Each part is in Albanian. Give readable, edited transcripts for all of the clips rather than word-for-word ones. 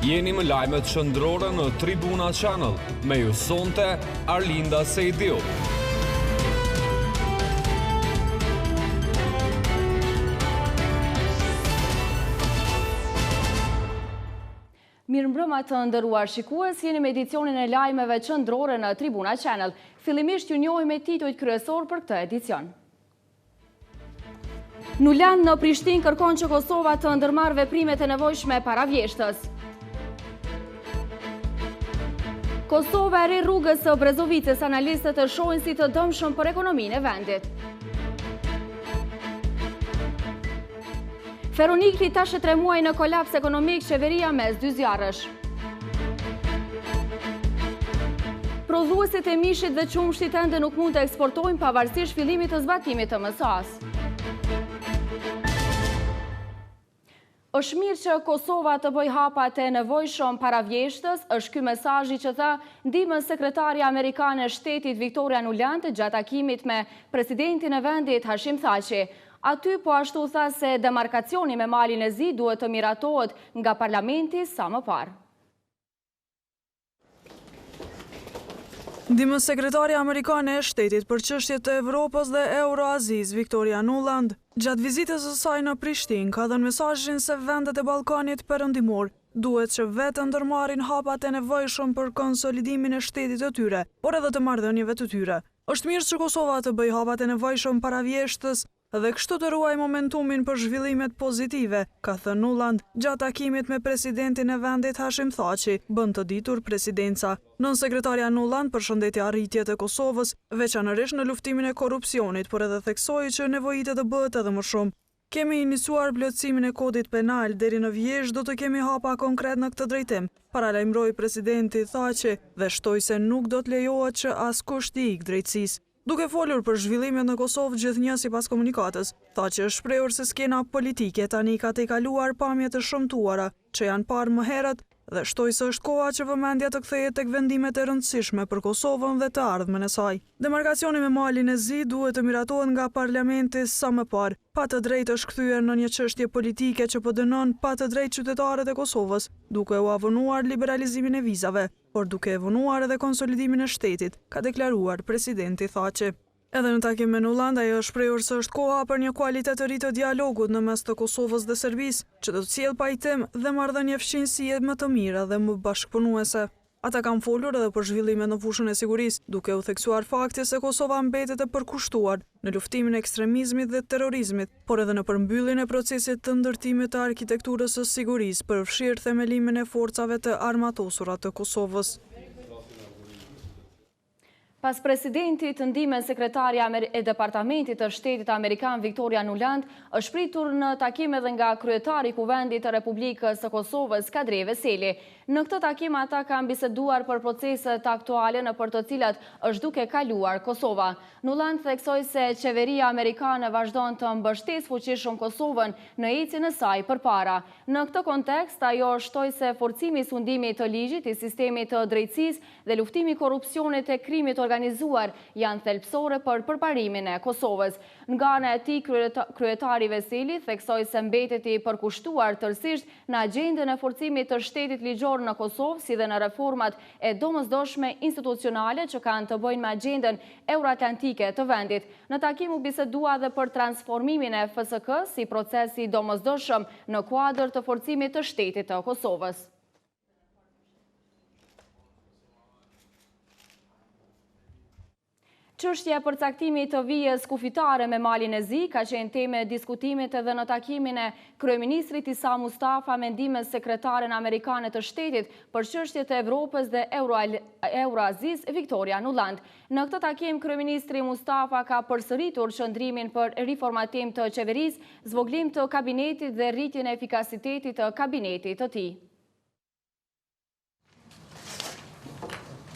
Jeni më lajmet shëndrore në Tribuna Channel, me ju sonte Arlinda Sejdiu. Mirëmbrëma të nderuar shikues, jeni me edicionin e lajmeve qendrore në Tribuna Channel. Fillimisht ju njohim me titujt kryesor për këtë edicion. Nuland në Prishtinë kërkon që Kosova të ndërmarrë veprimet e nevojshme para vjeshtës. Kosova e ri rrugës së Brezovicës, analistët e shohin si të dëmshëm për ekonominë e vendit. Feronikli tash 3 muaj në kolaps ekonomik, qeveria mes dy zjarrësh. Prodhuesit e mishit dhe qumshtit ende nuk mund të eksportojnë pavarësisht fillimit të zbatimit të MSA-s. Është mirë që Kosova të bëj hapat e nevojshëm para vjeshtës, është ky mesazhi që tha ndihmës sekretarja amerikane e shtetit Victoria Nuland gjatë takimit me presidentin e vendit Hashim Thaçi. Aty po ashtu tha se demarkacioni me malin e zi duhet të miratohet nga parlamenti sa më parë. Ndihmës sekretarja amerikane e shtetit për çështjet të Evropës dhe Euroazis, Victoria Nuland, gjatë vizitës së saj në Prishtinë, ka dhënë mesazhin se vendet e Ballkanit Perëndimor duhet që vetë ndërmarrin hapat e nevojshëm për konsolidimin e shtetit të tyre, por edhe të marrëdhënieve të tyre. Është mirë që Kosova të bëjë hapat e nevojshëm para vjeshtës dhe kështu të ruaj momentumin për zhvillimet pozitive, ka thënë Nuland gjatë takimit me presidentin e vendit Hashim Thaçi, bën të ditur presidenca. Nënsekretarja Nuland përshëndeti arritjet e Kosovës, veçanërisht në luftimin e korrupsionit, por edhe theksoi që nevojitet të bëhet edhe më shumë. Kemi iniciuar plotësimin e kodit penal deri në vjeshtë, do të kemi hapa konkret në këtë drejtim, paralajmëroi presidenti Thaçi dhe shtoi se nuk do të lejohet që askush të ikë drejtësisë. Duke folur për zhvillimet në Kosovë gjithnjë sipas komunikatës, Thaçi është shprehur se skena politike tani ka tejkaluar pamje të shëmtuara që janë parë më herët dhe shtoi se është koha që vëmendja të kthehet tek vendimet e rëndësishme për Kosovën dhe të ardhmen e saj. Demarkacioni me malin e zi duhet të miratohet nga parlamenti sa më parë. Pa të drejtë është kthyer në një çështje politike që po dënon pa të drejtë qytetarët e Kosovës, duke u avonuar liberalizimin e vizave, por duke e vonuar edhe konsolidimin e shtetit, ka deklaruar presidenti Thaçi. Edhe në takim me Nuland, ajo është shprehur se është koha për një kualitet të ri të dialogut në mes të Kosovës dhe Serbisë, që do të sjellë pajtim dhe marrëdhënie fqinësie më të mira dhe më bashkëpunuese. Ata kanë folur edhe për zhvillimet në fushën e sigurisë, duke u theksuar fakti se Kosova mbetet e përkushtuar në luftimin e ekstremizmit dhe terrorizmit, por edhe në përmbylljen e procesit të ndërtimit të arkitekturës së sigurisë, përfshirë themelimin e forcave të armatosura të Kosovës. Pas presidentit, ndihmën sekretarja e Departamentit të Shtetit Amerikan Victoria Nuland është pritur në takim edhe nga kryetari i Kuvendit të Republikës së Kosovës Kadri Veseli. Në këtë takim ata kanë biseduar për proceset aktuale në për të cilat është duke kaluar Kosova. Nuland theksoi se qeveria amerikane vazhdon të mbështesë fuqishëm Kosovën në ecjen e saj përpara. Në këtë kontekst, ajo shtoi se forcimi i sundimit të ligjit, i sistemit të drejtësisë dhe luftimi i korrupsionit e krimit organizuar janë thelbësore për përparimin e Kosovës. Nga ana e tij, kryetari Veseli theksoi se mbetet i përkushtuar tërësisht në agjendën e forcimit të shtetit ligjor në Kosovë, si dhe në reformat e domosdoshme institucionale që kanë të bëjnë me agjendën euroatlantike të vendit. Në takim u bisedua edhe për transformimin e FSK si procesi domosdoshëm në kuadër të forcimit të shtetit të Kosovës. Çështja e përcaktimit të vijës kufitare me malin e zi ka qenë temë e diskutimit edhe në takimin e kryeministrit Isa Mustafa me ndihmën sekretaren amerikane të shtetit për çështjet e Evropës dhe Euroazis Victoria Nuland. Në këtë takim kryeministri Mustafa ka përsëritur qëndrimin për riformatim të qeverisë, zvoglim të kabinetit dhe rritjen e efikasitetit të kabinetit të tij.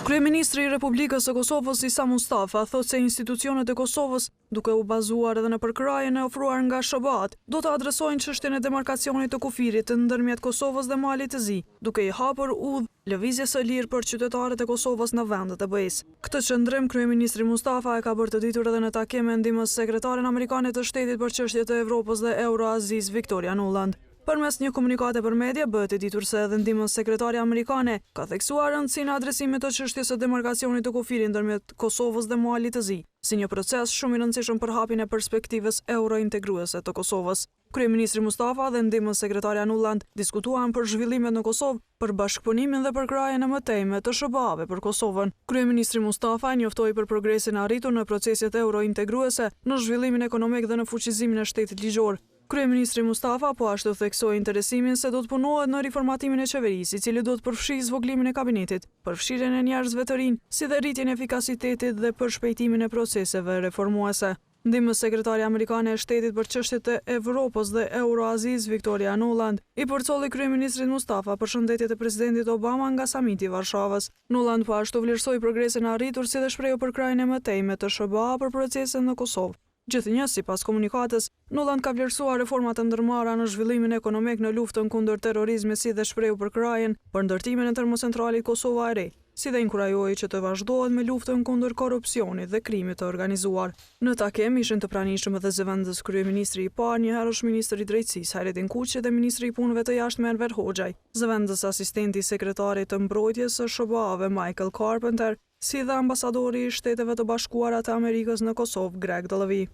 Kryeministri i Republikës së Kosovës Isa Mustafa thotë se institucionet e Kosovës, duke u bazuar edhe në përkrajën e ofruar nga SBA-t, do të adresojnë çështjen e demarkacionit të kufirit ndërmjet Kosovës dhe Malit të Zi, duke i hapur udhë lëvizjes së lirë për qytetarët e Kosovës në vendet e BE-s. Këtë qëndrim kryeministri Mustafa e ka bërë të ditur edhe në takim me ndihmës sekretaren amerikane të shtetit për çështjet e Evropës dhe Euroazis Victoria Nuland. Përmes një komunikate për media, bëhet e ditur se edhe ndihmës sekretarja amerikane ka theksuar rëndësinë e adresimit të çështjes së demarkacionit të kufirit ndërmjet Kosovës dhe Mualit të Zi, si një proces shumë i rëndësishëm për hapjen e perspektivës eurointegruese të Kosovës. Kryeministri Mustafa dhe ndihmës sekretarja Nuland diskutuan për zhvillimet në Kosovë, për bashkëpunimin dhe për krajen e mëtejme të SBA-ve për Kosovën. Kryeministri Mustafa njoftoi për progresin e arritur në proceset eurointegruese, në zhvillimin ekonomik dhe në fuqizimin e shtetit ligjor. Kryeministri Mustafa po ashtu theksoi interesimin se do të punohet në riformatimin e qeverisë, i cili do të përfshijë zvogëlimin e kabinetit, përfshirjen e njerëzve të rinj, si dhe rritjen e efikasitetit dhe përshpejtimin e proceseve reformuese. Ndihmës sekretare amerikane e shtetit për çështjet e Evropës dhe Euroazis, Victoria Nuland, i përcolli kryeministrit Mustafa përshëndetjet e presidentit Obama nga samiti i Varshavës. Nuland po ashtu vlerësoi progresin e arritur si dhe shprehu për krajen e mëtejme të SBA për proceset në Kosovë. Gjithnjë, sipas komunikatës, Nuland ka vlerësuar reformat e ndërmarra në zhvillimin ekonomik në luftën kundër terrorizmit si dhe shprehu për krajen për ndërtimin e termocentralit Kosova e Re, si dhe inkurajoi që të vazhdohet me luftën kundër korrupsionit dhe krimit të organizuar. Në takim ishin të pranishëm edhe zëvendës kryeministri i parë, njëherësh ministri i drejtësisë Hayrettin Kuqi dhe ministri i punëve të jashtme Enver Hoxhaj, zëvendës asistenti i sekretarit të mbrojtjes së SBA-ve Michael Carpenter, si dhe ambasadori i Shteteve të Bashkuara të Amerikës në Kosovë, Greg Dallevy.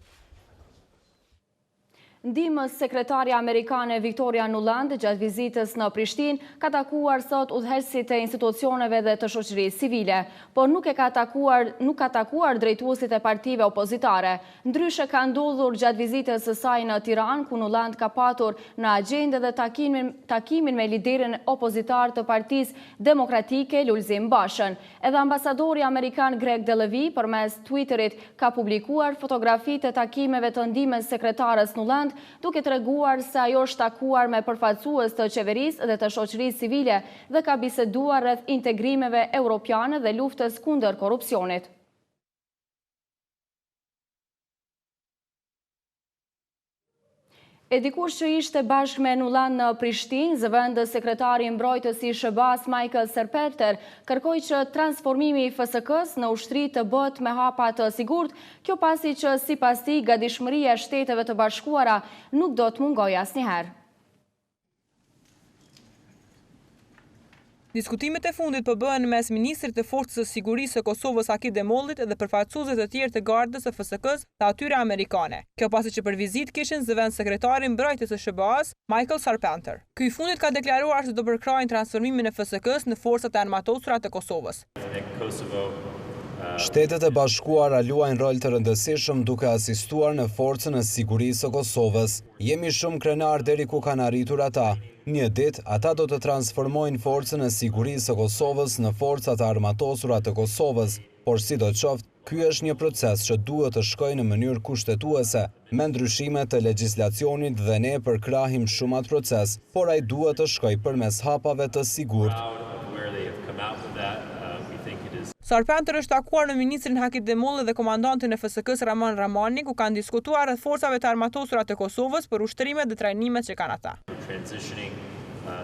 Ndihmës sekretarja amerikane Victoria Nuland gjatë vizitës në Prishtinë ka takuar sot udhëheqësit e institucioneve dhe të shoqërisë civile, por nuk ka takuar drejtuesit e partive opozitare. Ndryshe ka ndodhur gjatë vizitës së saj në Tiranë, ku Nuland ka patur në agjendë dhe takimin me liderin opozitar të Partisë Demokratike Lulzim Bashën. Edhe ambasadori amerikan Greg Dallevy përmes Twitterit ka publikuar fotografi të takimeve të ndihmës sekretarës Nuland, duke treguar se ajo është takuar me përfaqësues të qeverisë dhe të shoqërisë civile dhe ka biseduar rreth integrimeve europiane dhe luftës kundër korrupsionit. E dikush që ishte bashkë me Nuland në Prishtinë, zëvendës sekretari i mbrojtës i SBA-s Michael Serpeter kërkoi që transformimi i FSK-s në ushtri të bëhet me hapa të sigurt, kjo pasi që sipas tij gatishmëria e Shteteve të Bashkuara nuk do të mungojë asnjëherë. Diskutimet e fundit po bëhen mes ministrit të Forcës së Sigurisë së Kosovës Akil Demollit dhe përfaqësuesve të tjerë të gardës së FSK-s të atyre amerikane. Kjo pasi që për vizitë kishin zëvend sekretari i mbrojtjes së SBA-s Michael Serpeter. Ky i fundit ka deklaruar se do përkrajnë transformimin e FSK-s në forcat e armatosura të Kosovës. Shtetet e Bashkuara luajnë rol të rëndësishëm duke asistuar në forcën e sigurisë së Kosovës. Jemi shumë krenar deri ku kanë arritur ata. Një ditë, ata do të transformojnë forcën e sigurisë së Kosovës në forcat e armatosura të Kosovës, por sidoqoftë, ky është një proces që duhet të shkojë në mënyrë kushtetuese, me ndryshime të legjislacionit dhe ne përkrahim shumë atë proces, por ai duhet të shkojë përmes hapave të sigurt. Serpeter është takuar në ministrin Akil Demollit dhe komandantin e FSK-s Raman Ramani, ku kanë diskutuar rreth forcave të armatosura të Kosovës për ushtrimet dhe trajnimet që kanë ata.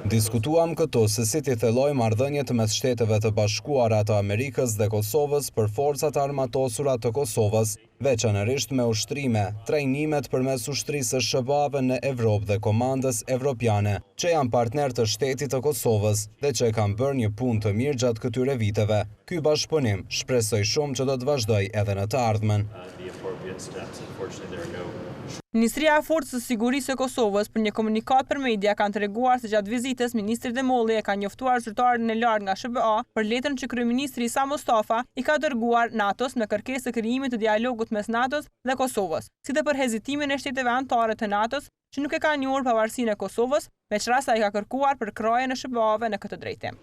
Diskutuam këto se si t'i thellojmë marrëdhëniet mes Shteteve të Bashkuara të Amerikës dhe Kosovës për forcat armatosura të Kosovës, veçanërisht me ushtrime, trajnimet përmes ushtrisë së SBA-ve në Evropë dhe komandës evropiane, që janë partner të Shtetit të Kosovës dhe që kanë bërë një punë të mirë gjatë këtyre viteve. Ky bashkëpunim shpresoj shumë që do të vazhdojë edhe në të ardhmen. Ministria e Forcës së Sigurisë së Kosovës për një komunikat për media kanë treguar se gjatë vizitës ministri Demolli e ka njoftuar zyrtarin e lartë nga SBA për letrën që kryeministri Isa Mustafa i ka dërguar NATO-s me kërkesë të krijimit të dialogut mes NATO-s dhe Kosovës, si dhe për hezitimin e shteteve anëtare të NATO-s që nuk e kanë njohur pavarësinë e Kosovës, veçrasa i ka kërkuar për krajen e SBA-ve në këtë drejtim.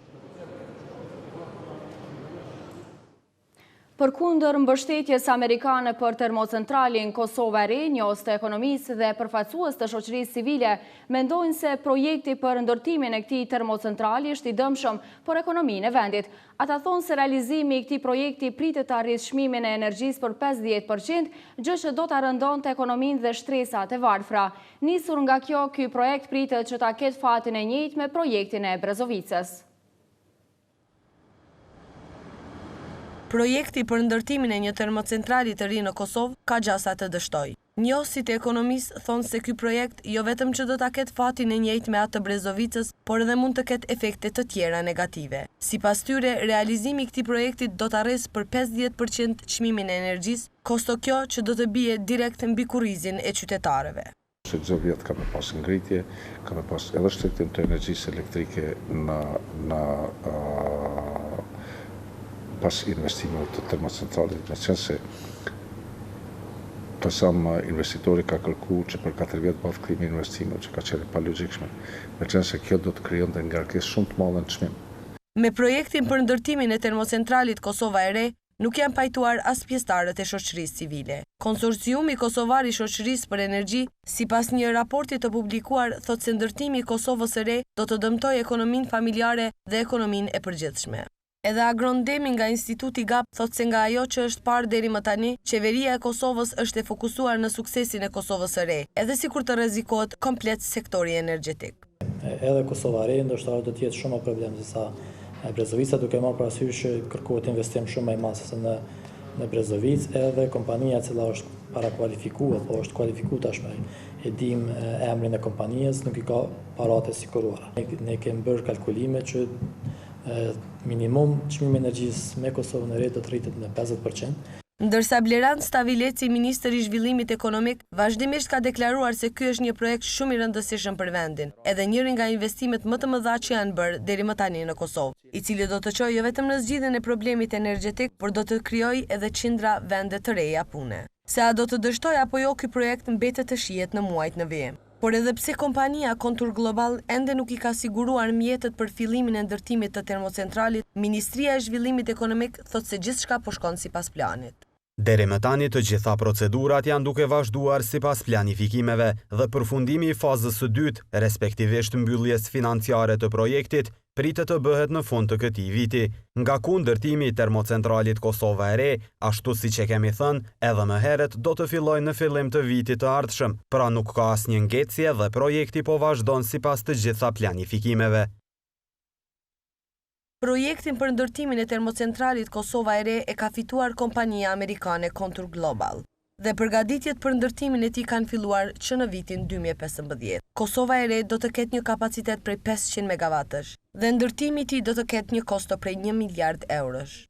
Përkundër mbështetjes amerikane për termocentralin Kosova e Re, njohës të ekonomisë dhe përfaqësues të shoqërisë civile mendojnë se projekti për ndërtimin e këtij termocentrali është i dëmshëm për ekonominë e vendit. Ata thonë se realizimi i këtij projekti pritet të arrijë çmimin e energjisë për 50%, gjë që do ta rëndonte ekonominë dhe shtresat e varfra. Nisur nga kjo, ky projekt pritet që ta ketë fatin e njëjtë me projektin e Brezovicës. Projekti për ndërtimin e një termocentrali të ri në Kosovë ka gjasa të dështoj. Njohësit e ekonomisë thonë se ky projekt jo vetëm që do ta ketë fatin e njëjtë me atë të Brezovicës, por edhe mund të ketë efekte të tjera negative. Sipas tyre, realizimi i këtij projekti do ta rresë për 50% çmimin e energjisë, kosto kjo që do të bie direkt mbi kurrizin e qytetarëve. Se çdo vjet ka me pas ngritje, ka me pas edhe shtriktim të energjisë elektrike pas investimeve të termocentralit, me qenë se pasam investitori ka kërku që për 4 vjet bëhet kthimi i investimeve që ka qenë pa logjikshme, me qenë se kjo do të krijonte ngarkesë shumë të madhe në çmim. Me projektin për ndërtimin e termocentralit Kosova e Re, nuk janë pajtuar as pjesëtarët e shoqërisë civile. Konsorciumi kosovar i shoqërisë për energji, sipas një raporti të publikuar, thotë se ndërtimi i Kosovës së Re do të dëmtojë ekonominë familjare dhe ekonominë e përgjithshme. Edhe Agrondemi nga Instituti GAP thotë se nga ajo që është parë deri më tani, qeveria e Kosovës është e fokusuar në suksesin e Kosovës së Re, edhe sikur të rrezikohet komplet sektori energjetik. Edhe Kosova e Re ndoshta do të jetë shumë më problem se sa Brezovica, duke marrë parasysh që kërkohet investim shumë më i madh se në Brezovicë, edhe kompania e cila është parakualifikuar, po është kualifikuar tashmë. E dim emrin e kompanisë, nuk i ka paratë siguruara. Ne kemi bërë kalkulime që minimum çmimi i energjisë me Kosovën e Re do të rritet në 50%. Ndërsa Blerand Stavileci, ministri i zhvillimit ekonomik, vazhdimisht ka deklaruar se ky është një projekt shumë i rëndësishëm për vendin, edhe njëri nga investimet më të mëdha që janë bërë deri më tani në Kosovë, i cili do të çojë jo vetëm në zgjidhjen e problemit energjetik, por do të krijojë edhe qindra vende të reja pune. Se a do të dështojë apo jo, ky projekt mbetet të shihet në muajt në vijim. Por edhe pse kompania Kontur Global ende nuk i ka siguruar mjetet për fillimin e ndërtimit të termocentralit, Ministria e Zhvillimit Ekonomik thotë se gjithçka po shkon sipas planit. Deri më tani të gjitha procedurat janë duke vazhduar sipas planifikimeve dhe përfundimi i fazës së dytë, respektivisht mbylljes financiare të projektit, pritet të bëhet në fund të këtij viti. Nga ku ndërtimi i termocentralit Kosova e Re, ashtu siç e kemi thënë, edhe më herët do të fillojë në fillim të vitit të ardhshëm, pra nuk ka asnjë ngecje dhe projekti po vazhdon sipas të gjitha planifikimeve. Projektin për ndërtimin e termocentralit Kosova e Re e ka fituar kompania amerikane Kontur Global dhe përgatitjet për ndërtimin e tij kanë filluar që në vitin 2015. Kosova e Re do të ketë një kapacitet prej 500 megawatësh dhe ndërtimi i tij do të ketë një kosto prej 1 miliard eurosh.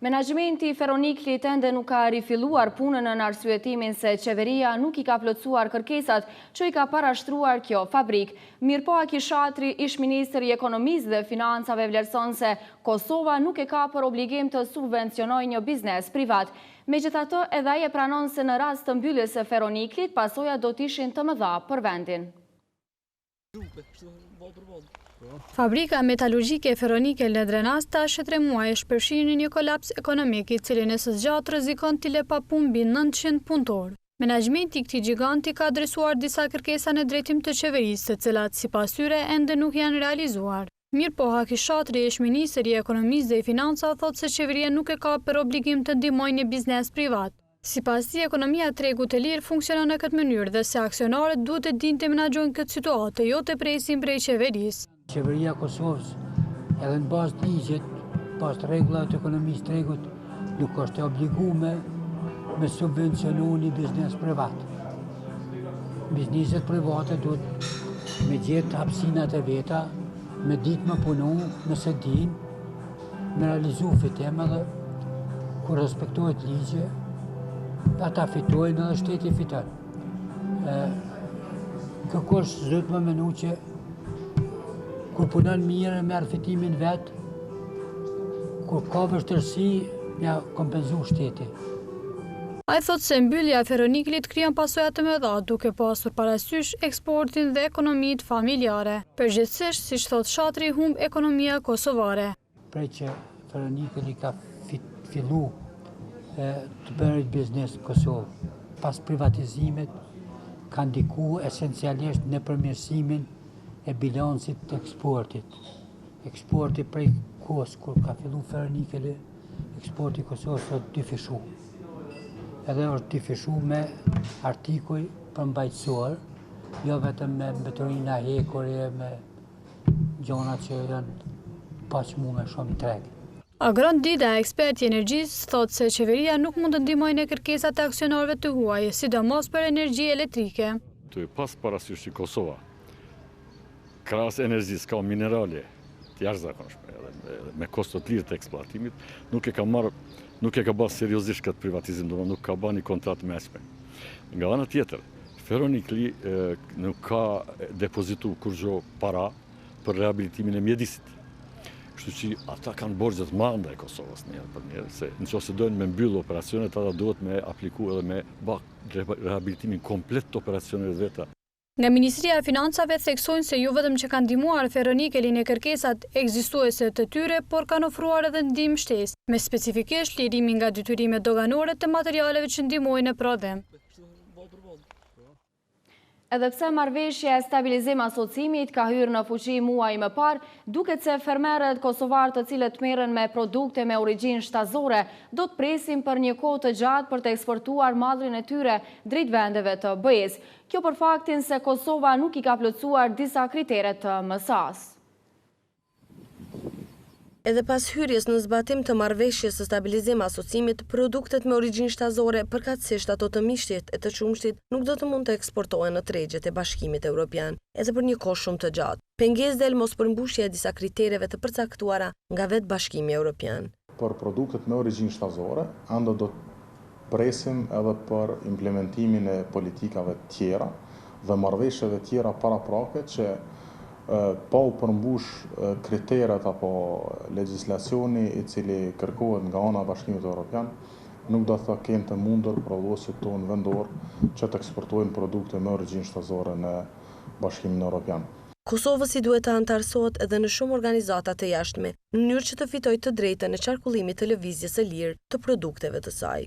Menaxhimenti i Feroniklit ende nuk ka rifilluar punën në arsyetimin se qeveria nuk i ka plotësuar kërkesat që i ka parashtruar kjo fabrik. Mirpo Akishatri, ish-ministri i ekonomisë dhe financave, vlerëson se Kosova nuk e ka për obligim të subvencionojë një biznes privat. Megjithatë, edhe ai e pranon se në rast të mbylljes së Feroniklit, pasojat do të ishin të mëdha për vendin. Fabrika metalurgjike Feronike Ledrenas tash 3 muaj është përfshirë në një kolaps ekonomik, i cili nëse zgjat rrezikon të lë pa punë mbi 900 punëtorë. Menaxhimenti i këtij giganti ka adresuar disa kërkesa në drejtim të qeverisë, të cilat sipas tyre ende nuk janë realizuar. Mirpo Akishatri, ish-ministri i ekonomisë dhe i financave, thotë se qeveria nuk e ka për obligim të ndihmojë një biznes privat. Sipas tij, ekonomia e tregut të lirë funksionon në këtë mënyrë dhe se aksionarët duhet të dinë të menaxhojnë këtë situatë, jo të presin prej qeverisë. Qeveria Kosovës, edhe në bazë të ligjit, pas rregullave të ekonomisë tregut, nuk është e obliguar me subvencionu një biznes privat. Bizneset private duhet me gjetë hapësinat e veta, me ditë më punu, nëse din, me realizu fitem edhe, kur respektohet ligje, ata fitojnë edhe shteti fiton. Kërkosh zëtë më menu që kur punon mirë merr fitimin vet, kur ka vështirësi ja kompenzu shteti. Ai thotë se mbyllja e Feroniklit krijon pasoja të mëdha, duke pasur parasysh eksportin dhe ekonomitë familjare. Përgjithsisht, siç thotë Shatri, humb ekonomia kosovare. Prej që Feronikli ka fillu të bërë biznes në Kosovë, pas privatizimit ka ndiku esencialisht në përmirësimin e bilancit të eksportit. Eksporti prej kohës kur ka fillu Feronikli, eksporti Kosovës është dyfishu. Edhe është dyfishu me artikuj përmbajtësor, jo vetëm me mbeturina hekore, me gjona që janë paqmume shumë treg. Agron Dida, ekspert i energjisë, thotë se qeveria nuk mund të ndihmojë në kërkesat e aksionorëve të huaj, sidomos për energji elektrike. Të pas parasysh që Kosova, krahas energjisë ka minerale të jashtëzakonshme edhe me kosto të lirë të eksploatimit, nuk e ka bërë seriozisht këtë privatizim, domethënë nuk ka bërë një kontratë mëshme. Nga ana tjetër, Feronikli nuk ka depozitu kurrë para për rehabilitimin e mjedisit. Kështu që ata kanë borxhet manda e Kosovës njëherë për njëherë, se nëse dojnë me mbyllë operacionet, ata duhet me apliku edhe me bë rehabilitimin komplet të operacioneve veta. Nga Ministria e Financave theksojnë se jo vetëm që kanë ndihmuar Feronikelin e kërkesat ekzistuese të tyre, por kanë ofruar edhe ndihmë shtesë, me specifikisht lirimin nga detyrimet doganore të materialeve që ndihmojnë në prodhim. Edhe pse marrëveshja e stabilizim asocimit ka hyrë në fuqi muaj më parë, duket se fermerët kosovar të cilët merren me produkte me origjinë shtazore do të presin për një kohë të gjatë për të eksportuar mallrin e tyre drejt vendeve të BE-s. Kjo për faktin se Kosova nuk i ka plotësuar disa kritere të MSA-s. Edhe pas hyrjes në zbatim të marrëveshjes së stabilizim asocimit, produktet me origjinë shtazore, përkatësisht ato të mishtit e të qumshtit, nuk do të mund të eksportohen në tregjet e Bashkimit Evropian, edhe për një kohë shumë të gjatë. Pengesë del mos përmbushja e disa kritereve të përcaktuara nga vetë Bashkimi Evropian. Për produktet me origjinë shtazore, ando do të presim edhe për implementimin e politikave tjera dhe marrëveshjeve tjera paraprake që pa u përmbush kriteret apo legjislacioni i cili kërkohet nga ana e Bashkimit Evropian, nuk do të kenë të mundur prodhuesit tonë vendor që të eksportojnë produkte me origjinë shtazore në Bashkimin Evropian. Kosovës i duhet të antarësohet edhe në shumë organizata të jashtme, në mënyrë që të fitojë të drejtën e qarkullimit të lëvizjes së lirë të produkteve të saj.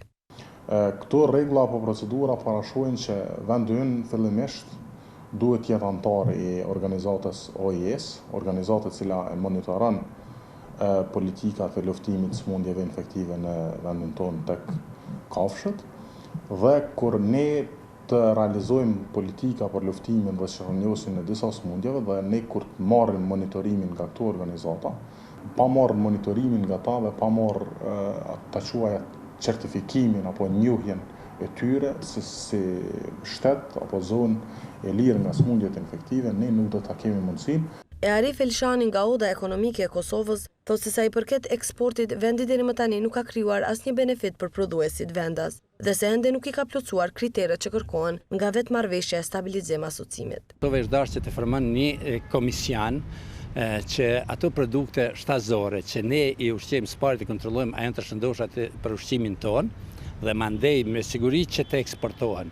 Këto rregulla apo procedura parashojnë që vendi ynë fillimisht duhet jetë antar i organizatës OIS, organizatë e cila e monitoron politikat e luftimit smundjeve infektive në vendin tonë tek kafshët, dhe kur ne të realizojmë politika për luftimin dhe shërnjosin e disa smundjeve dhe ne kur të marrim monitorimin nga këto organizata, pa marrë monitorimin nga ta dhe pa marrë të quaja certifikimin apo njohjen e tyre si shtet apo zonë e lirë nga smundjet infektive, ne nuk do ta kemi mundësinë. E Arif Elshani nga Oda Ekonomike e Kosovës thotë se sa i përket eksportit, vendi deri më tani nuk ka krijuar asnjë benefit për prodhuesit vendas dhe se ende nuk i ka plotësuar kriteret që kërkohen nga vetë marrëveshja e stabilizim asocimit. Kosova është dashur të formon një komision që ato produkte shtazore që ne i ushqejmë së të kontrollojmë a janë të shëndosha për ushqimin tonë dhe mandej me siguri që të eksportohen.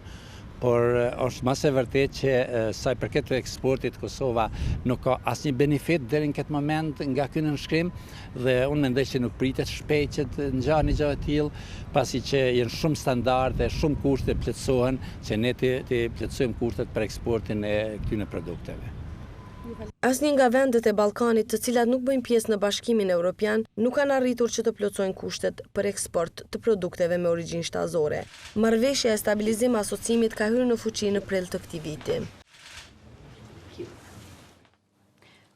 Por është mas e vërtet që sa i përket eksportit Kosova nuk ka asnjë benefit deri në këtë moment nga ky nënshkrim dhe unë mendoj që nuk pritet shpejt që të ngjajë një gjë e tillë, pasi që janë shumë standarde, shumë kushte plotësohen, që ne të plotësojmë kushtet për eksportin e këtyre produkteve. Asnjë nga vendet e Ballkanit të cilat nuk bëjnë pjesë në Bashkimin Evropian nuk kanë arritur që të plotësojnë kushtet për eksport të produkteve me origjinë shtazore. Marrëveshja e stabilizim asocimit ka hyrë në fuqi në prill të këtij viti.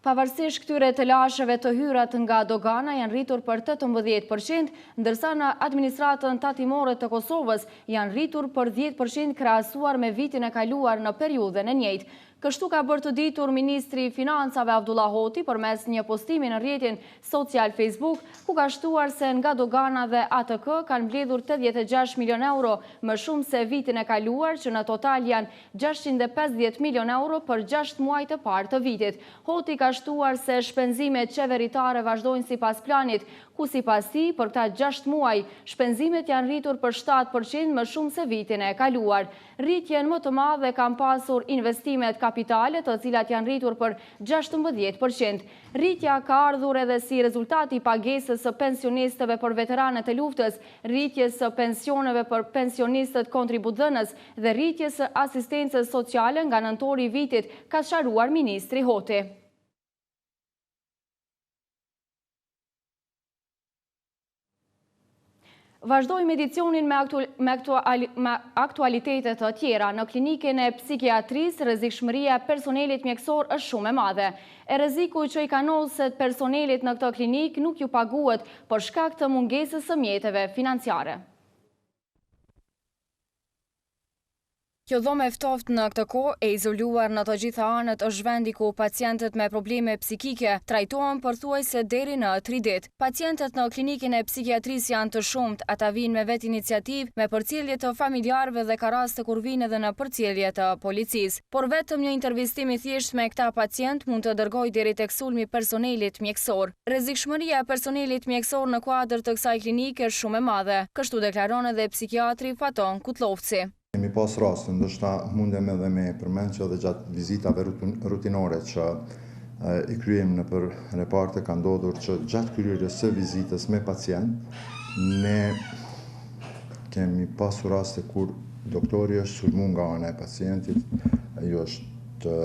Pavarësisht këtyre të lasheve të hyrat nga dogana janë rritur për 18%, ndërsa në administratën tatimore të Kosovës janë rritur për 10% krahasuar me vitin e kaluar në periudhën e njëjtë. Kështu ka bërë të ditur Ministri i Financave Abdullah Hoti përmes një postimi në rrjetin social Facebook, ku ka shtuar se nga dogana dhe ATK kanë mbledhur 86 milion euro më shumë se vitin e kaluar, që në total janë 650 milion euro për 6 muaj të parë të vitit. Hoti ka shtuar se shpenzimet qeveritare vazhdojnë sipas planit, ku sipas tij për këta 6 muaj shpenzimet janë rritur për 7% më shumë se vitin e kaluar. Rritjen më të madhe kanë pasur investimet kapitale, të cilat janë rritur për 16%. Rritja ka ardhur edhe si rezultati i pagesës së pensionistëve për veteranët e luftës, rritjes së pensioneve për pensionistët kontributdhënës dhe rritjes së asistencës sociale nga nëntori i vitit, ka sqaruar Ministri Hoti. Vazhdojmë edicionin me aktualitetet të tjera. Në klinikën e psikiatrisë, rrezikshmëria e personelit mjekësor është shumë e madhe. E rreziku që i kanoset personelit në këtë klinik nuk ju paguhet për shkak të mungesës së mjeteve financiare. Kjo dhomë e ftoftë në këtë kohë e izoluar në të gjitha anët është vendi ku pacientët me probleme psikike trajtohen pothuajse deri në 3 ditë. Pacientët në klinikën e psikiatrisë janë të shumtë, ata vinë me vetë iniciativë, me përcjellje të familjarëve dhe ka raste kur vinë edhe në përcjellje të policisë. Por vetëm një intervistim i thjeshtë me këta pacient mund të dërgojë deri tek sulmi personelit mjekësor. Rrezikshmëria e personelit mjekësor në kuadër të kësaj klinike është shumë e madhe, kështu deklaron edhe psikiatri Faton Kutlovci. Kemi pas raste, ndoshta mundem edhe me përmend që edhe gjatë vizitave rutinore që i kryejmë në për reparte ka ndodhur që gjatë kryerjes së vizitës me pacient, ne kemi pasur raste kur doktori është sulmuar nga ana e pacientit, ajo është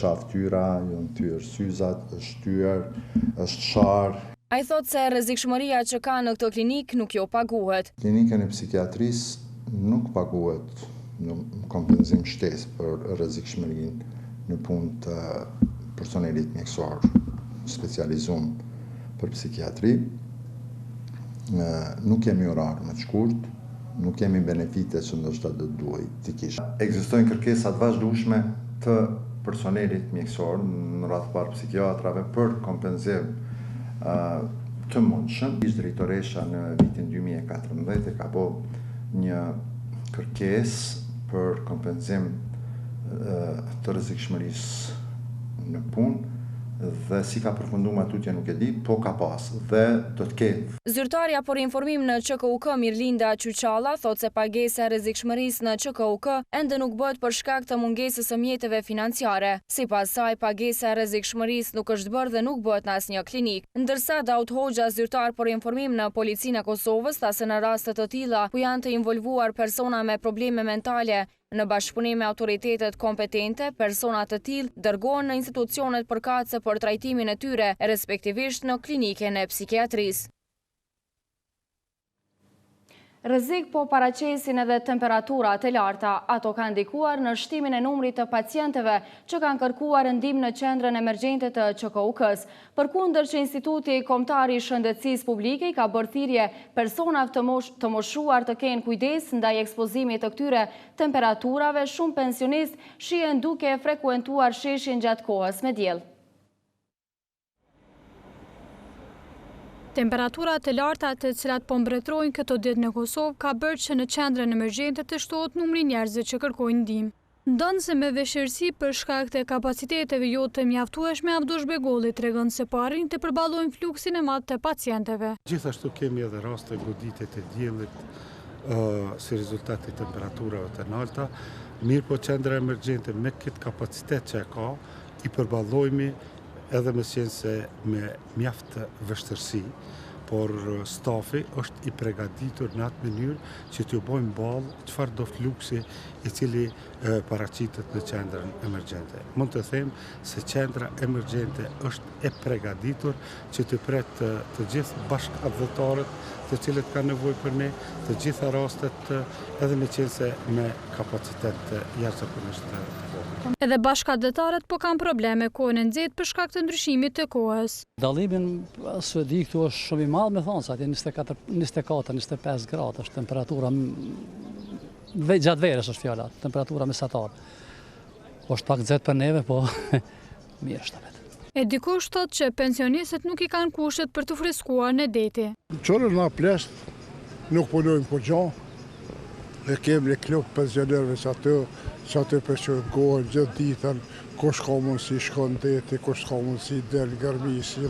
qaftyra, janë tyrë syzat, është tyrë, është sharë. Ai thotë se rrezikshmëria që ka në këtë klinik nuk jo paguhet. Klinikën e psikiatrisë nuk paguhet në kompenzim shtesë për rrezikshmërinë në punë të personelit mjekësor specializuar për psikiatri. Nuk kemi orar më të shkurt, nuk kemi benefite që ndoshta do duhej të kishte. Ekzistojnë kërkesa të vazhdueshme të personelit mjekësor, në radhë parë psikiatrave, për kompenzim të mundshëm. Drejtoresha në vitin 2014 ka bërë një kërkesë për kompenzim të rrezikshmërisë në punë dhe si ka përfunduar tutje nuk e di, po ka pas dhe do të ketë. Zyrtarja për informim në QKUK Mirlinda Qyqalla thotë se pagesa e rrezikshmërisë në QKUK ende nuk bëhet për shkak të mungesës së mjeteve financiare. Sipas saj, pagesa e rrezikshmërisë nuk është bërë dhe nuk bëhet në asnjë klinik. Ndërsa Daud Hoxha, zyrtar për informim në Policinë e Kosovës, tha se në raste të tilla ku janë të involvuar persona me probleme mentale, në bashkëpunim me autoritetet kompetente, persona të tillë dërgohen në institucionet përkatëse për trajtimin e tyre, respektivisht në klinikën e psikiatrisë. Rrezik po paraqesin edhe temperaturat e larta, ato kanë ndikuar në shtimin e numrit të pacientëve që kanë kërkuar ndihmë në qendrën emergjente të QKUK-s. Përkundër që Instituti Kombëtar i Shëndetësisë Publike ka bërë thirrje personave të moshuar të kenë kujdes ndaj ekspozimit të këtyre temperaturave, shumë pensionistë shihen duke frekuentuar sheshin gjatë kohës me diell. Temperaturat e larta të cilat po mbretërojnë këto ditë në Kosovë ka bërë që në qendrën emergjente të shtohet numri njerëzve që kërkojnë ndihmë. Ndonë se me veshërsi për shkak të kapaciteteve jo të mjaftueshme, Avdosh Begolli tregon se po arrin të përballojnë fluksin e madh të pacienteve. Gjithashtu kemi edhe raste goditje të diellit si rezultat të temperaturave të larta, mirë po qendra emergjente me këtë kapacitet që ka, i përballojmë edhe me qenë se me mjaft vështërsi, por stafi është i përgatitur në atë mënyrë që t'ju bojmë ballë çfarë do fluksi i cili paraqitet në qendrën emergjente. Mund të them se qendra emergjente është e përgatitur që të pret të gjithë bashkëdhëtarët të cilët kanë nevojë për ne, të gjitha rastet edhe me qenë se me kapacitet jashtëzakonisht të vogël. Edhe bashkëdhëtarët po kanë probleme kohën e nxehtë për shkak të ndryshimit të kohës. Dallimin së di këtu është shumë i madh, me thonë se atje 24-25 gradë është temperatura gjatë verës është fjala, temperatura mesatare. Është pak nxehtë për neve, po mirë është vetë. E dikush thotë që pensionistët nuk i kanë kushtet për të freskuar në deti. Qërë nga plesht, nuk punojmë kur gjo, e kemi një klub pensionerëve që atë përqojmë kohën gjithë ditën, kush ka mundësi shkon deti, kush ka mundësi del gërmisi,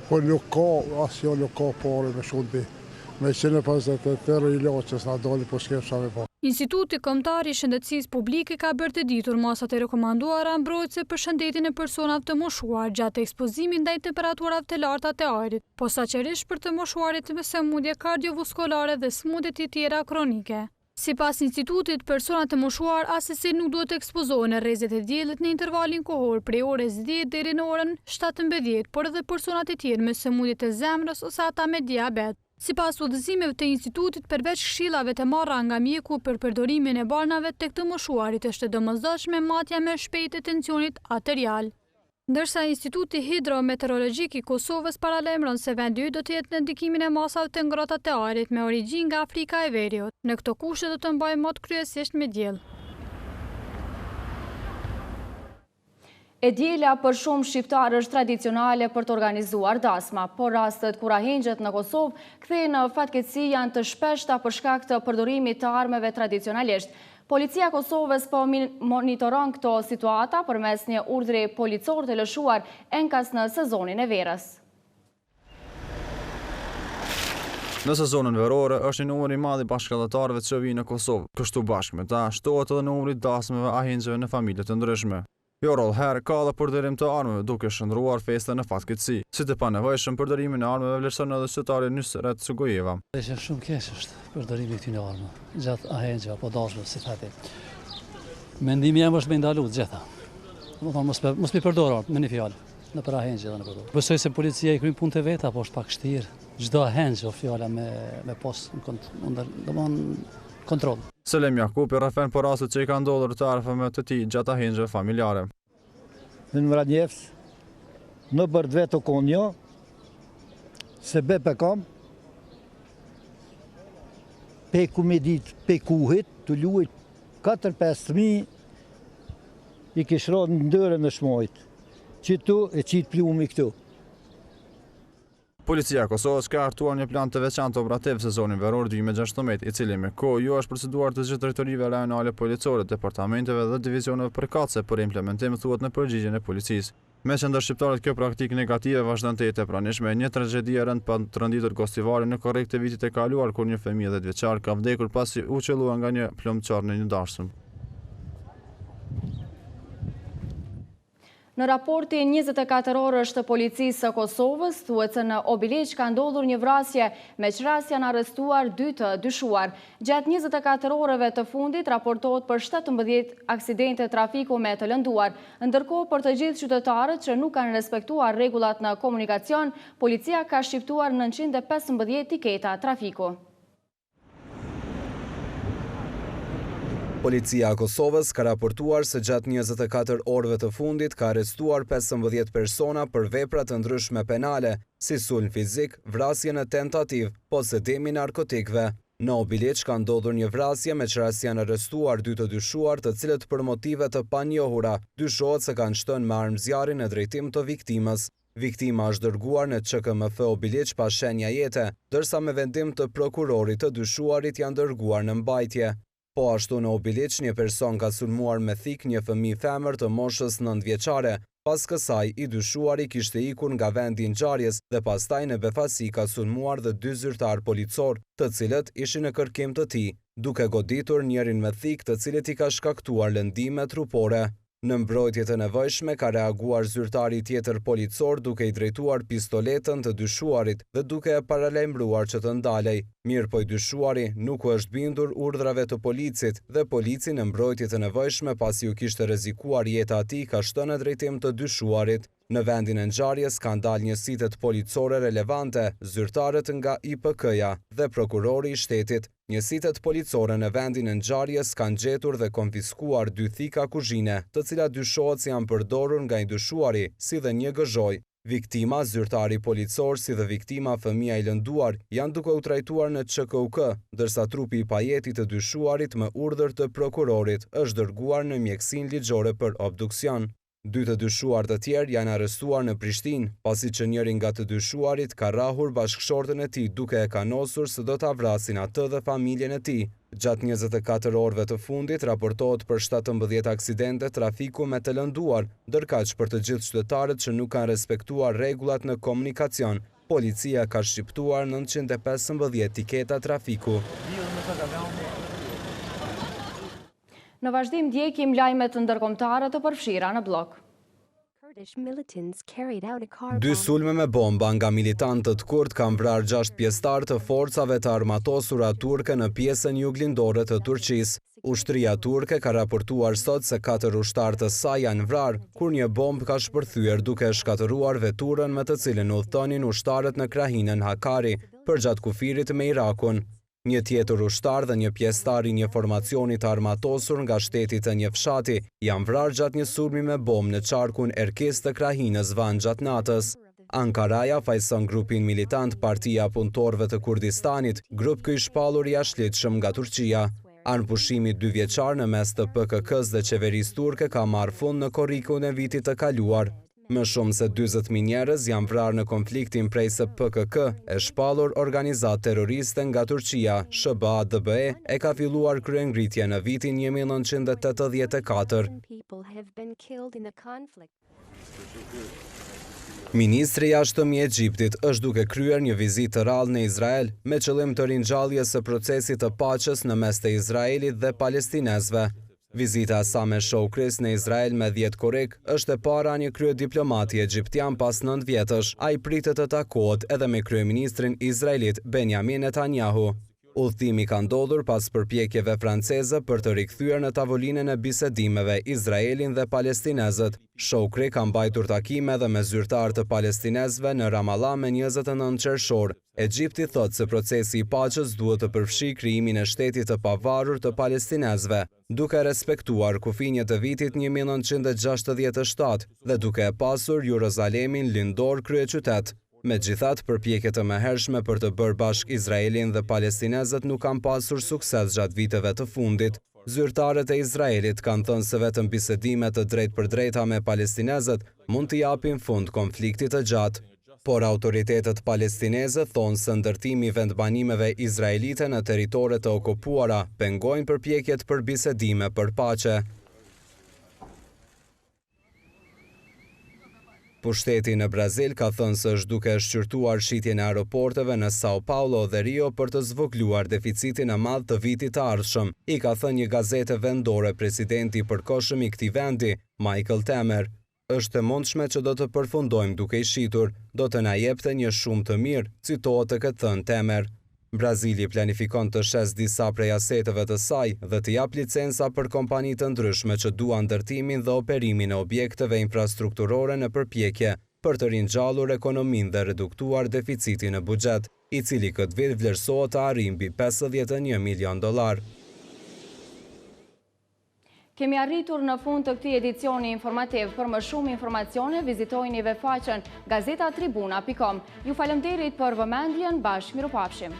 po nuk ka, asjo nuk ka pare me shkon deti. Me 158 ilaqës nga dali po s'kem sa me pa. Instituti Kombëtar i Shëndetësisë Publike ka bërë të ditur masat e rekomanduara mbrojtëse për shëndetin e personave të moshuar gjatë ekspozimit ndaj temperaturave të larta të ajrit, posaçërisht për të moshuarit me sëmundje kardiovaskulare dhe sëmundje të tjera kronike. Sipas institutit, personat e moshuar asesi nuk duhet të ekspozohen në rrezet e diellit në intervalin kohor prej orës 10 deri në orën 17, por edhe personat e tjerë me sëmundje të zemrës ose ata me diabet. Sipas udhëzimeve të institutit, përveç këshillave të marra nga mjeku për përdorimin e barnave tek të moshuarit, është e domosdoshme matja më shpejt e tensionit arterial. Ndërsa Instituti Hidrometeorologjik i Kosovës paralajmëron se vendi yt do të jetë në ndikimin e masave të ngrohta të ajrit me origjinë nga Afrika e Veriut. Në këto kushte do të mbajë mot kryesisht me diell. E diela për shumë shqiptarë është tradicionale për të organizuar dasma, por rastet kur ahengjet në Kosovë kthehen në fatkeqësi janë të shpeshta për shkak të përdorimit të armëve tradicionalisht. Policia e Kosovës po monitoron këto situata përmes një urdhri policor të lëshuar enkas në sezonin e verës. Në sezonën verore është një numër i madh i bashkëdhetarëve që vijnë në Kosovë. Kështu bashkë me ta shtohet edhe numri i dasmeve ahengjeve në familje të ndryshme. Jo rol herë ka dhe përdorim të armëve duke shndruar festa në fatkeqësi. Si të panevojshëm përdorimin e armëve vlerëson edhe qytetari Nusret Sugojeva. Është shumë keq është përdorimi i këtyre armëve gjatë ahengjeve apo dashme, si thati. Mendimi jam është me ndalu të gjitha. Do të thonë mos mi përdor armë me një fjalë në për ahengje dhe në përdor. Besoj se policia i kryen punën e vet apo është pak vështirë. Çdo ahengjë o fjala me post kontroll. Selem Jakupi rrafon për rastet që i ka ndodhur të arfëme të tij gjatë ahengjeve familjare. Në Vranjevs, në Bërdveto Konjo, se bepe kam, pe kumedit, pe kuhit, të luajt 4-5 i kishra në ndërën në shmojt, qitu e qitë plumi këtu. Policia e Kosovës ka hartuar një plan të veçantë operativ sezonin veror 2016, i cili me kohë ju është proceduar të gjithë territorive rajonale policore, departamenteve dhe divizioneve përkatëse për implementim thuhet në përgjigjen e policisë. Me që ndër shqiptarët kjo praktikë negative vazhdon të jetë e pranishme, një tragjedi e rënd pa të rënditur Gostivari në korrekt të vitit e kaluar kur një fëmijë 10 vjeçar ka vdekur pasi u qellua nga një plumçar në një dashëm. Në raportin 24 orësh të policisë së Kosovës, thuhet se në Obiliq ka ndodhur një vrasje, me qrasje janë arrestuar 2 të dyshuar. Gjatë 24 orëve të fundit raportohet për 17 aksidente trafiku me të lënduar. Ndërkohë, për të gjithë qytetarët që nuk kanë respektuar rregullat në komunikacion, policia ka shqiptuar 915 tiketa trafiku. Policia e Kosovës ka raportuar se gjatë 24 orëve të fundit ka arrestuar 15 persona për vepra të ndryshme penale, si sulm fizik, vrasje në tentativ, posedimi narkotikëve. Në Obiliq ka ndodhur një vrasje me qrasje janë arrestuar 2 të dyshuar të cilët për motive të panjohura dyshohet se kanë shtënë me armë zjarri në drejtim të viktimës. Viktima është dërguar në QKMF Obiliq pa shenja jete, ndërsa me vendim të prokurorit të dyshuarit janë dërguar në mbajtje. Po ashtu në Obiliq një person ka sulmuar me thik një fëmijë femër të moshës 9 vjeçare, pas kësaj i dyshuari kishte ikur nga vendi i ngjarjes dhe pastaj në befasi ka sulmuar dhe 2 zyrtar policor, të cilët ishin në kërkim të tij, duke goditur njërin me thik të cilët i ka shkaktuar lëndime trupore. Në mbrojtje të nevojshme ka reaguar zyrtari tjetër policor duke i drejtuar pistoletën të dyshuarit dhe duke e paralajmëruar që të ndalej. Mirë po i dyshuari nuk u është bindur urdhrave të policit dhe polici në mbrojtje të nevojshme pasi u kishte rrezikuar jeta e tij ka shtënë në drejtim të dyshuarit. Në vendin e ngjarjes kanë dalë njësitet policore relevante, zyrtarët nga IPK-ja dhe prokurori i shtetit. Njësitet policore në vendin e ngjarjes kanë gjetur dhe konfiskuar 2 thika kuzhine, të cilat dyshohet se janë përdorur nga i dyshuari, si dhe një gëzhoj. Viktima, zyrtari policor si dhe viktima fëmia i lënduar janë duke u trajtuar në QKUK, ndërsa trupi i pajetit të dyshuarit me urdhër të prokurorit është dërguar në mjekësinë ligjore për obduksion. 2 të dyshuar të tjerë janë arrestuar në Prishtinë, pasi që njëri nga të dyshuarit ka rrahur bashkëshortën e tij duke e kanosur se do ta vrasin atë dhe familjen e tij. Gjatë 24 orëve të fundit raportohet për 17 aksidente trafiku me të lënduar, ndërkaq për të gjithë qytetarët që nuk kanë respektuar rregullat në komunikacion. Policia ka shqiptuar 915 tiketa trafiku. Në vazhdim ndjekim lajmet ndërkombëtare të përfshira në blog. 2 sulme me bomba nga militantët kurd kanë vrarë 6 pjesëtar të forcave të armatosura turke në pjesën juglindore të Turqisë. Ushtria turke ka raportuar sot se 4 ushtarë të saj janë vrarë, kur një bombë ka shpërthyer duke shkatëruar veturën me të cilën udhtonin ushtarët në krahinën Hakari, përgjatë kufirit me Irakun. Një tjetër ushtar dhe një pjesëtar i një formacioni të armatosur nga shteti të një fshati janë vrarë gjatë një sulmi me bombë në qarkun Erkes të krahinës Van gjatë natës. Ankaraja fajson grupin militant Partia Punëtorëve të Kurdistanit, grup ky i shpallur i jashtëligjshëm nga Turqia. Anëpushimi 2 vjeçar në mes të PKK-s dhe qeverisë turke ka marrë fund në korrikun e vitit të kaluar. Më shumë se 40.000 njerëz janë vrarë në konfliktin prej se PKK e shpallur organizatë terroriste nga Turqia. SBA-DBE e ka filluar kryengritje në vitin 1984. Ministri i jashtëm i Egjiptit është duke kryer një vizitë të rrallë në Izrael me qëllim të ringjalljes së procesit të paqes në mes të Izraelit dhe palestinezëve. Vizita e sa me Shokris në Izrael me 10 korrik është e para një kryediplomati egjiptian pas 9 vjetësh. Ai pritet të takohet edhe me kryeministrin izraelit Benjamin Netanyahu. Udhëtimi ka ndodhur pas përpjekjeve franceze për të rikthyer në tavolinën e bisedimeve Izraelin dhe palestinezët. Shokri ka mbajtur takime edhe me zyrtar të palestinezëve në Ramallah me 29 qershor. Egjipti thotë se procesi i paqes duhet të përfshijë krijimin e shtetit të pavarur të palestinezëve, duke respektuar kufinjet e vitit 1967 dhe duke e pasur Jeruzalemin lindor kryeqytet. Megjithatë, përpjekjet e mëhershme për të bërë bashk Izraelin dhe palestinezët nuk kanë pasur sukses gjatë viteve të fundit. Zyrtarët e Izraelit kanë thënë se vetëm bisedime të drejtpërdrejta me palestinezët mund të japin fund konfliktit të gjatë. Por autoritetet palestineze thonë se ndërtimi i vendbanimeve izraelite në teritoret e okupuara pengojnë përpjekjet për bisedime për paqe. Pushteti në Brazil ka thënë se është duke shqyrtuar shitjen e aeroporteve në Sao Paulo dhe Rio për të zvogluar deficitin e madh të vitit të ardhshëm, i ka thënë një gazete vendore presidenti i përkohshëm i këtij vendi, Michael Temer. Është e mundshme që do të përfundojmë duke i shitur, do të na jepte një shumë të mirë, citohet të këtë thënë Temer. Brazili planifikon të shes disa prej aseteve të saj dhe të jap licenca për kompani të ndryshme që duan ndërtimin dhe operimin e objekteve infrastrukturore në përpjekje për të ringjallur ekonominë dhe reduktuar deficitin e buxhet, i cili këtë vit vlerësohet të arrijë mbi $51 milion. Kemi arritur në fund të këtij edicioni informativ. Për më shumë informacione, vizitojini faqen gazetatribuna.com. Ju falemnderit për vëmendjen, bashkë miropafshim.